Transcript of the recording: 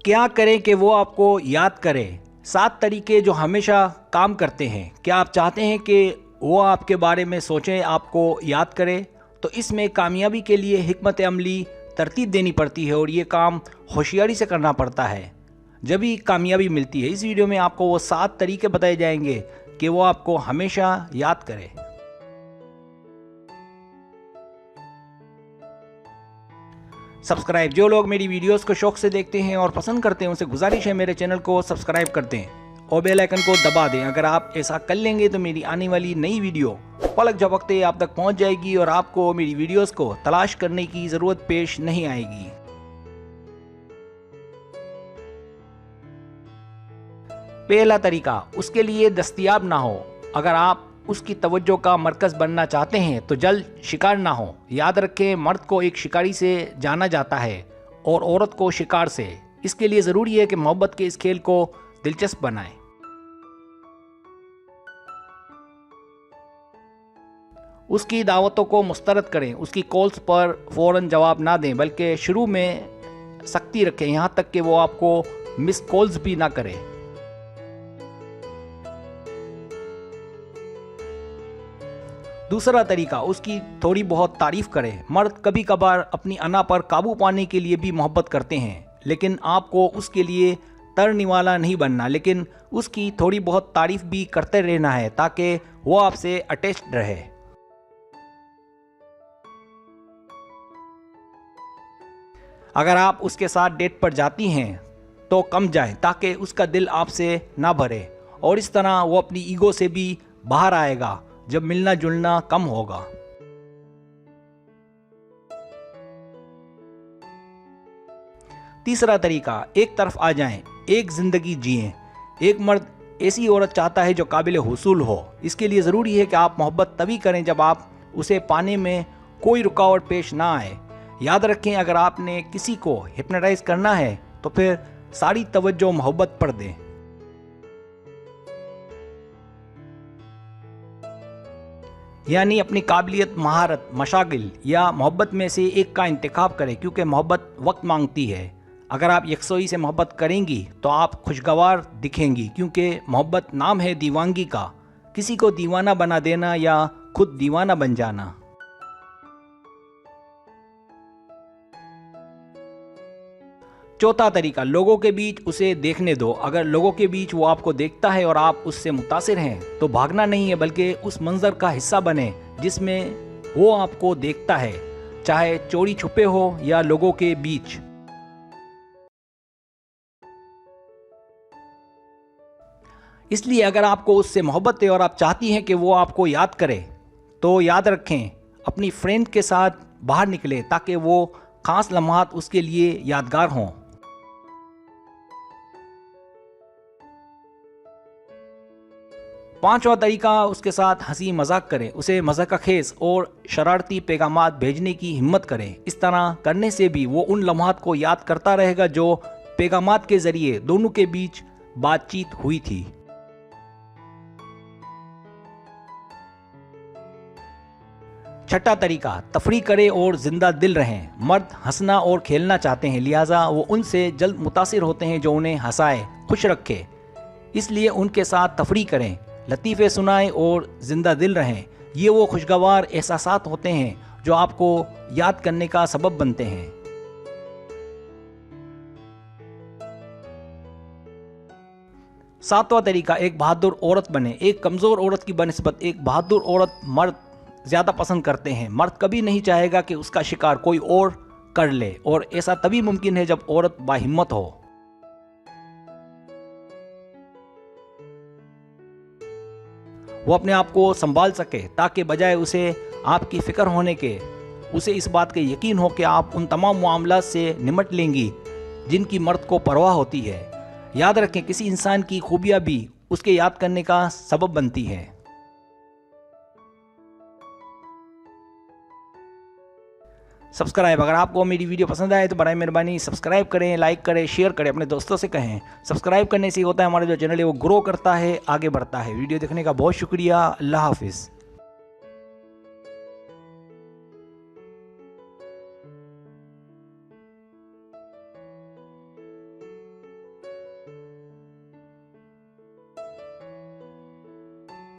क्या करें कि वो आपको याद करे। 7 तरीके जो हमेशा काम करते हैं। क्या आप चाहते हैं कि वो आपके बारे में सोचें, आपको याद करें? तो इसमें कामयाबी के लिए हिकमत अमली तरतीब देनी पड़ती है और ये काम होशियारी से करना पड़ता है, जब भी कामयाबी मिलती है। इस वीडियो में आपको वो 7 तरीके बताए जाएंगे कि वो आपको हमेशा याद करे। सब्सक्राइब, जो लोग मेरी वीडियोस को शौक से देखते हैं और पसंद करते हैं उनसे गुजारिश है मेरे चैनल को सब्सक्राइब कर दें और बेल आइकन को दबा दें। अगर आप ऐसा कर लेंगे तो मेरी आने वाली नई वीडियो पलक झपकते आप तक पहुंच जाएगी और आपको मेरी वीडियोस को तलाश करने की ज़रूरत पेश नहीं आएगी। पहला तरीका, उसके लिए दस्तयाब ना हो। अगर आप उसकी तवज्जो का मरकज़ बनना चाहते हैं तो जल्द शिकार ना हो। याद रखें, मर्द को एक शिकारी से जाना जाता है और औरत को शिकार से। इसके लिए ज़रूरी है कि मोहब्बत के इस खेल को दिलचस्प बनाएं। उसकी दावतों को मुस्तरद करें। उसकी कॉल्स पर फ़ौरन जवाब ना दें, बल्कि शुरू में सख्ती रखें, यहाँ तक कि वो आपको मिस कॉल्स भी ना करें। दूसरा तरीका, उसकी थोड़ी बहुत तारीफ करें। मर्द कभी कभार अपनी अना पर काबू पाने के लिए भी मोहब्बत करते हैं, लेकिन आपको उसके लिए तरने वाला नहीं बनना, लेकिन उसकी थोड़ी बहुत तारीफ भी करते रहना है ताकि वो आपसे अटैच्ड रहे। अगर आप उसके साथ डेट पर जाती हैं तो कम जाएं ताकि उसका दिल आपसे ना भरे, और इस तरह वो अपनी ईगो से भी बाहर आएगा जब मिलना जुलना कम होगा। तीसरा तरीका, एक तरफ आ जाएं, एक जिंदगी जिएं। एक मर्द ऐसी औरत चाहता है जो काबिल हुसूल हो। इसके लिए ज़रूरी है कि आप मोहब्बत तभी करें जब आप उसे पाने में कोई रुकावट पेश ना आए। याद रखें, अगर आपने किसी को हिप्नोटाइज करना है तो फिर सारी तवज्जो मोहब्बत पर दें। यानी अपनी काबिलियत, महारत, मशागिल या मोहब्बत में से एक का इंतखाब करें, क्योंकि मोहब्बत वक्त मांगती है। अगर आप यकसोई से मोहब्बत करेंगी तो आप खुशगवार दिखेंगी, क्योंकि मोहब्बत नाम है दीवानगी का, किसी को दीवाना बना देना या खुद दीवाना बन जाना। चौथा तरीका, लोगों के बीच उसे देखने दो। अगर लोगों के बीच वो आपको देखता है और आप उससे मुतासिर हैं तो भागना नहीं है, बल्कि उस मंजर का हिस्सा बने जिसमें वो आपको देखता है, चाहे चोरी छुपे हो या लोगों के बीच। इसलिए अगर आपको उससे मोहब्बत है और आप चाहती हैं कि वो आपको याद करे तो याद रखें, अपनी फ्रेंड के साथ बाहर निकले ताकि वो खास लम्हात उसके लिए यादगार हों। पांचवा तरीका, उसके साथ हंसी मजाक करें। उसे मज़ाक़खेज़ और शरारती पैगामात भेजने की हिम्मत करें। इस तरह करने से भी वो उन लम्हात को याद करता रहेगा जो पैगामात के ज़रिए दोनों के बीच बातचीत हुई थी। छठा तरीका, तफरीह करें और जिंदा दिल रहें। मर्द हंसना और खेलना चाहते हैं, लिहाजा वो उनसे जल्द मुतासिर होते हैं जो उन्हें हंसाए, खुश रखे। इसलिए उनके साथ तफरीह करें, लतीफ़े सुनाएं और जिंदा दिल रहें। ये वो खुशगवार एहसासात होते हैं जो आपको याद करने का सबब बनते हैं। सातवां तरीका, एक बहादुर औरत बने। एक कमज़ोर औरत की बनिस्बत एक बहादुर औरत मर्द ज़्यादा पसंद करते हैं। मर्द कभी नहीं चाहेगा कि उसका शिकार कोई और कर ले, और ऐसा तभी मुमकिन है जब औरत बाहिम्मत हो। वो अपने आप को संभाल सके, ताकि बजाय उसे आपकी फ़िक्र होने के उसे इस बात के यकीन हो कि आप उन तमाम मामलात से निमट लेंगी जिनकी मर्द को परवाह होती है। याद रखें, किसी इंसान की खूबियाँ भी उसके याद करने का सबब बनती है। सब्सक्राइब, अगर आपको मेरी वीडियो पसंद आए तो बराए मेहरबानी सब्सक्राइब करें, लाइक करें, शेयर करें, अपने दोस्तों से कहें। सब्सक्राइब करने से होता है हमारा जो चैनल है वो ग्रो करता है, आगे बढ़ता है। वीडियो देखने का बहुत शुक्रिया। अल्लाह हाफिज़।